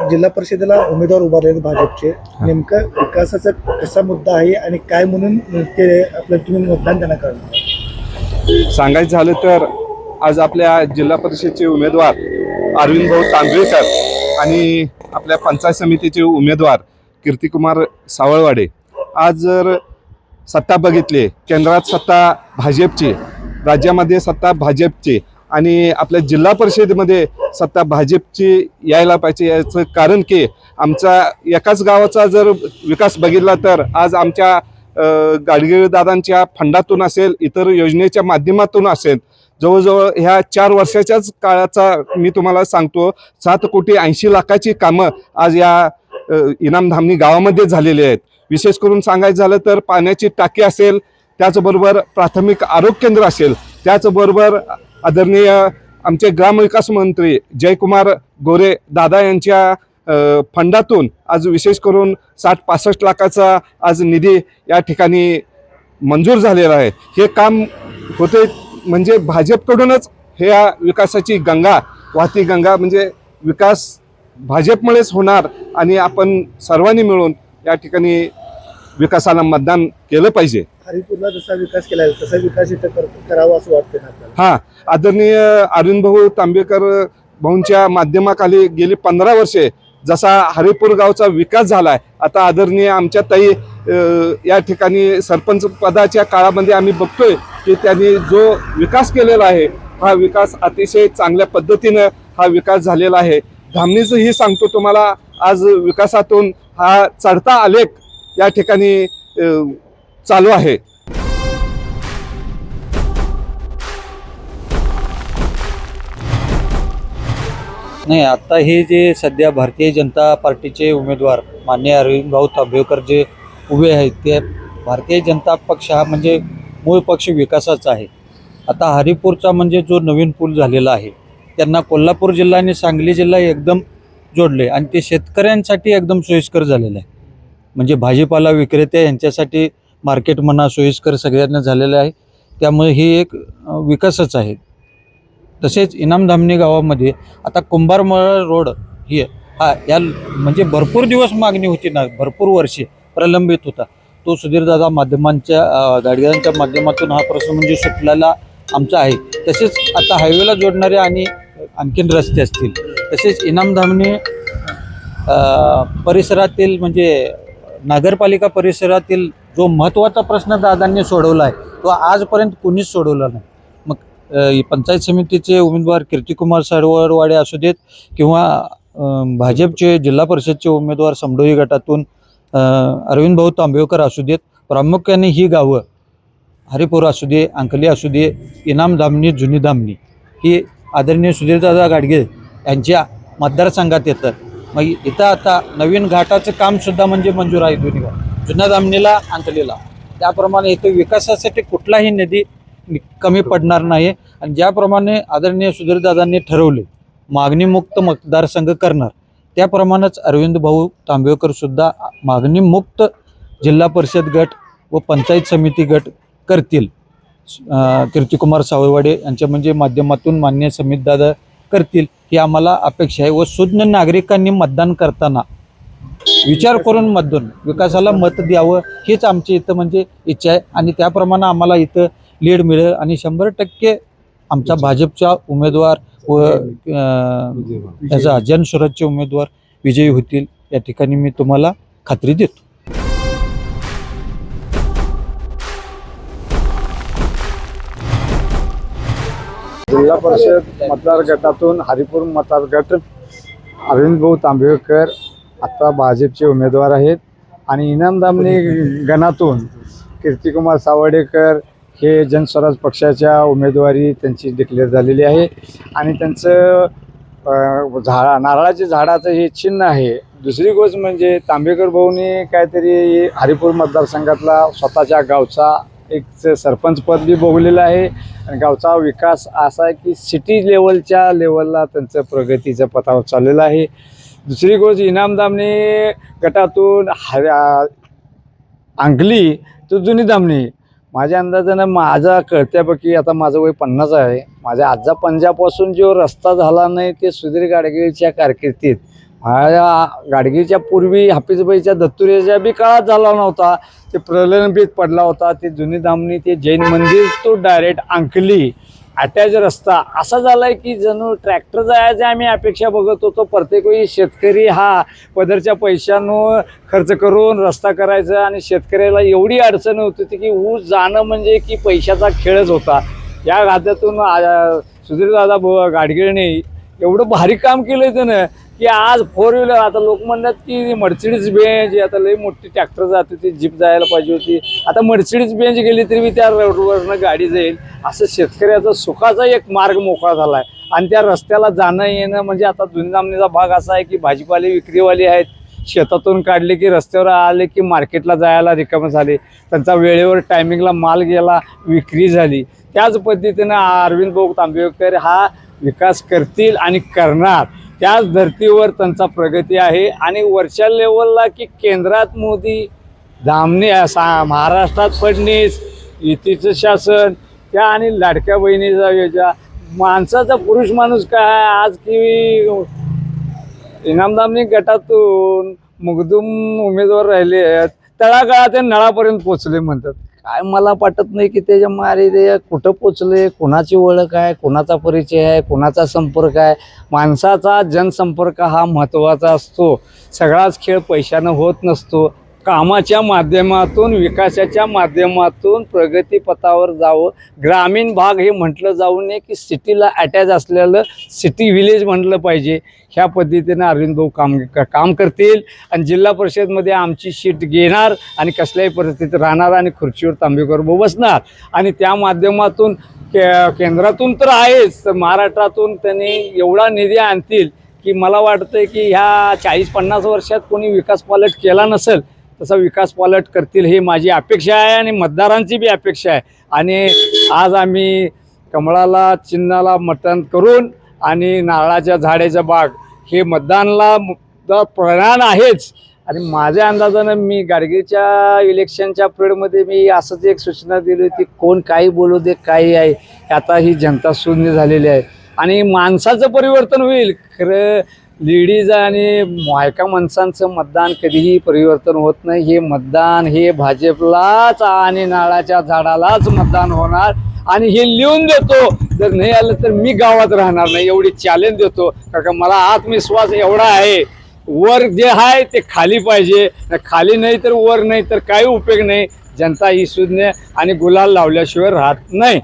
जिल्हा परिषदेला उमेदवार उभारले भाजपचे, नेमकं विकासाचा कसा मुद्दा आहे आणि काय म्हणून ते आपलं तुम्ही मतदान त्यांना करणार? सांगायचं झालं तर आज आपल्या जिल्हा परिषदेचे उमेदवार अरविंद भाऊ तांबेकर आणि आपल्या पंचायत समितीचे उमेदवार कीर्तिकुमार सावळवाडे आज जर सत्ता बघितली, केंद्रात सत्ता भाजपची, राज्यामध्ये सत्ता भाजपची आणि आपल्या जिल्हा परिषदेमध्ये सत्ता भाजपची यायला पाहिजे. याचं कारण की आमचा एकाच गावाचा जर विकास बघितला तर आज आमच्या गाडगीळ दादांच्या फंडातून असेल, इतर योजनेच्या माध्यमातून असेल, जवळजवळ ह्या 4 वर्षाच्याच काळाचा मी तुम्हाला सांगतो 7,80,00,000 कामं आज या इनामधामणी गावामध्ये झालेली आहेत. विशेष करून सांगायचं झालं तर पाण्याची टाकी असेल, त्याचबरोबर प्राथमिक आरोग्य केंद्र असेल, त्याचबरोबर आदरणीय आमचे ग्रामविकास मंत्री जयकुमार गोरे दादा यांच्या फंडातून आज विशेष करून 60-65 लाखाचा आज निधी या ठिकाणी मंजूर झालेला आहे. हे काम होते म्हणजे भाजपकडूनच ह्या विकासाची गंगा वाहती गंगा, म्हणजे विकास भाजपमुळेच होणार आणि आपण सर्वांनी मिळून या ठिकाणी विकासाला मतदान केलं पाहिजे. हरिपूरला जसा विकास केला तसा विकास इथं करावा असं वाटतं ना आपल्याला? हां, आदरणीय अरविंद भाऊ तांबेकर भाऊंच्या माध्यमाखाली गेली 15 वर्षे जसा हरिपूर गावचा विकास झालाय, आता आदरणीय आमच्या ताई या ठिकाणी सरपंच पदाच्या काळामध्ये आम्ही बघतोय की त्यांनी जो विकास केलेला आहे हा विकास अतिशय चांगल्या पद्धतीनं हा विकास झालेला आहे. धामणीचं ही सांगतो तुम्हाला, आज विकासातून हा चढता आलेख या ठिकाणी चालू आहे. नाही, आता हे जे सध्या भारतीय जनता पार्टीचे उमेदवार माननीय अरविंद भाऊ तांबेकर जे उभे आहेत, ते भारतीय जनता पक्ष हा म्हणजे मूळ पक्ष विकासाचा आहे. आता हरिपूरचा म्हणजे जो नवीन पूल झालेला आहे, त्यांना कोल्हापूर जिल्हा आणि सांगली जिल्हा एकदम जोडले आणि ते शेतकऱ्यांसाठी एकदम सोयीस्कर झालेलं आहे. म्हणजे भाजीपाला विक्रेते यांच्यासाठी मार्केट म्हणा सोयीस्कर सगळ्यांना झालेलं आहे. त्यामुळे ही एक विकासच आहे. तसेच इनामधामणी गावामध्ये आता कुंभारमळ रोड ही या म्हणजे भरपूर दिवस मागणी होती ना, भरपूर वर्षे प्रलंबित होता. तो सुधीरदादा माध्यमांच्या गाडग्यांच्या माध्यमातून हा प्रश्न म्हणजे सुटलेला आमचा आहे. तसेच आता हायवेला जोडणारे आणि आणखीन रस्ते असतील, तसेच इनामधामणी परिसरातील म्हणजे नगरपालिका परिसरातील जो महत्त्वाचा प्रश्न दादांनी सोडवला आहे तो आजपर्यंत कोणीच सोडवला नाही. मग पंचायत समितीचे उमेदवार कीर्तिकुमार सावळवाडे असू देत किंवा भाजपचे जिल्हा परिषदचे उमेदवार समडोई गटातून अरविंद भाऊ तांबेकर असू देत, प्रामुख्याने ही गावं हरिपूर असू दे, अंकली असू दे, इनामधामणी, जुनी धामणी ही आदरणीय सुधीरदादा गाडगे यांच्या मतदारसंघात येतात. मग इथं आता नवीन घाटाचं कामसुद्धा म्हणजे मंजूर आहे दोन्ही गाव, जुन्या धामणीला, अंकलीला. त्याप्रमाणे इथं विकासासाठी कुठलाही निधी कमी पडणार नाही. आणि ज्याप्रमाणे आदरणीय सुधीरदादांनी ठरवले मागणीमुक्त मतदारसंघ करणार, त्याप्रमाणेच अरविंद भाऊ तांबेकरसुद्धा मागणीमुक्त जिल्हा परिषद गट व पंचायत समिती गट करतील. कीर्तिकुमार सावळवाडे यांच्या म्हणजे माध्यमातून मान्य समितदादा करतील ही आम्हाला अपेक्षा आहे. व सुज्ञ नागरिकांनी मतदान करताना विचार करून मतदान विकासाला मत द्यावं हीच आमची इथं म्हणजे इच्छा आहे. आणि त्याप्रमाणे आम्हाला इथं लीड मिळेल आणि 100% आमचा भाजपचा उमेदवार व त्याचा जनसुराजचे उमेदवार विजयी होतील या ठिकाणी मी तुम्हाला खात्री देतो. जिल्हा परिषद मतदार गटातून हरिपूर मतदार गट अरविंद भाऊ तांबेकर आता भाजपचे उमेदवार आहेत आणि इनामधामणी गणातून कीर्तिकुमार सावळेकर हे जनस्वराज पक्षाच्या उमेदवारी त्यांची डिक्लेअर झालेली आहे. आणि त्यांचं नारळाच्या झाडाचं हे चिन्ह आहे. दुसरी गोष्ट म्हणजे तांबेकर भाऊनी काहीतरी हरिपूर मतदारसंघातला स्वतःच्या गावचा एक सरपंच पद बी भोगलेलं आहे आणि गावचा विकास असा आहे की सिटी लेवलला त्यांचं प्रगतीच्या पथावर चाललेलं आहे. दुसरी गोष्ट इनामधामणी गटातून अंकली तो जुनी धामणी माझ्या अंदाजानं माझा कळत्यापैकी आता माझं वय 50 आहे. माझ्या आजा पंजापासून जो रस्ता झाला नाही ते सुधीर गाडगेच्या कारकिर्दीत हा गाडगीच्या पूर्वी हाफिजबाईच्या दत्तुरेच्या बी काळात झाला नव्हता. ते प्रलंबित पडला होता. ते जुनी धामणी ते जैन मंदिर तो डायरेक्ट अंकली अटॅच रस्ता असा झालाय की जणू ट्रॅक्टर जायचे आम्ही अपेक्षा बघत होतो. प्रत्येक वेळी शेतकरी हा पदरच्या पैशांवर खर्च करून रस्ता करायचा आणि शेतकऱ्याला एवढी अडचण होत होती की ऊस जाणं म्हणजे की पैशाचा खेळच होता. या खात्यातून सुधीरदादा गाडगीळने एवढं भारी काम केलंय त्यानं की आज 4 व्हीलर आता लोक म्हणतात की मर्सिडीज बेंज आता लई मोठी ट्रॅक्टर जात होती जीप जायला पाहिजे होती. आता मर्सिडीज बेंज गेली तरी मी त्या रोडवरनं गाडी जाईल असं शेतकऱ्याचा सुखाचा एक मार्ग मोकळा झाला आहे. आणि त्या रस्त्याला जाणं येणं म्हणजे आता जुनी धामणीचा भाग असा आहे की भाजीपाले विक्रीवाले आहेत. शेतातून काढले की रस्त्यावर आले की मार्केटला जायला रिकामं झाले. त्यांचा वेळेवर टायमिंगला माल गेला विक्री झाली. त्याच पद्धतीनं अरविंद भाऊ तांबेकर हा विकास करतील आणि करणार. त्याच धर्तीवर त्यांचा प्रगती आहे. आणि वरच्या लेवलला की केंद्रात मोदी धामणी महाराष्ट्रात फडणवीस युतीचं शासन त्या आणि लाडक्या बहिणीचा योजना माणसाचा पुरुष माणूस काय आहे आज की इनामदामनी गटातून मुगदुम उमेदवार राहिले आहेत तळागाळात ते नळापर्यंत पोचले म्हणतात. काय मला पटत नाही की त्याच्या मारे ते कुठं पोचले, कोणाची ओळख आहे, कोणाचा परिचय आहे, कोणाचा संपर्क आहे. माणसाचा जनसंपर्क हा महत्त्वाचा असतो. सगळाच खेळ पैशानं होत नसतो. कामाच्या माध्यमातून विकासाच्या माध्यमातून प्रगतीपथावर जावं. ग्रामीण भाग हे म्हटलं जाऊ नये की सिटीला अटॅच असलेलं सिटी विलेज म्हटलं पाहिजे. ह्या पद्धतीनं अरविंद भाऊ काम करतील आणि जिल्हा परिषदमध्ये आमची सीट घेणार आणि कसल्याही परिस्थितीत राहणार आणि खुर्चीवर तांबेकर भाऊ बसणार. आणि त्या माध्यमातून केंद्रातून तर आहेच तर महाराष्ट्रातून त्यांनी एवढा निधी आणतील की मला वाटतं की ह्या 40-50 वर्षात कोणी विकास पालट केला नसेल तसा विकास पालट करतील ही माझी अपेक्षा आहे आणि मतदारांची बी अपेक्षा आहे. आणि आज आम्ही कमळाला चिन्हाला मतदान करून आणि नारळाच्या झाडाचा बाग हे मतदानाला प्रधान आहेच. आणि माझ्या अंदाजानं मी गाडगीच्या इलेक्शनच्या पिरियडमध्ये मी असंच एक सूचना दिली होती कोण काही बोलू दे काही आहे. आता ही जनता शून्य झालेली आहे आणि माणसाचं परिवर्तन होईल. खरं लेडीज आणि बायका माणसांचं मतदान कधीही परिवर्तन होत नाही. हे मतदान हे भाजपलाच आणि नारळाच्या झाडालाच मतदान होणार. आणि हे लिहून देतो जर नाही आलं तर मी गावात राहणार नाही एवढी चॅलेंज देतो. कारण मला आत्मविश्वास एवढा आहे वर जे आहे ते खाली पाहिजे. खाली नाही तर वर नाही तर काही उपयोग नाही. जनता ही शून्य आणि गुलाल लावल्याशिवाय राहत नाही.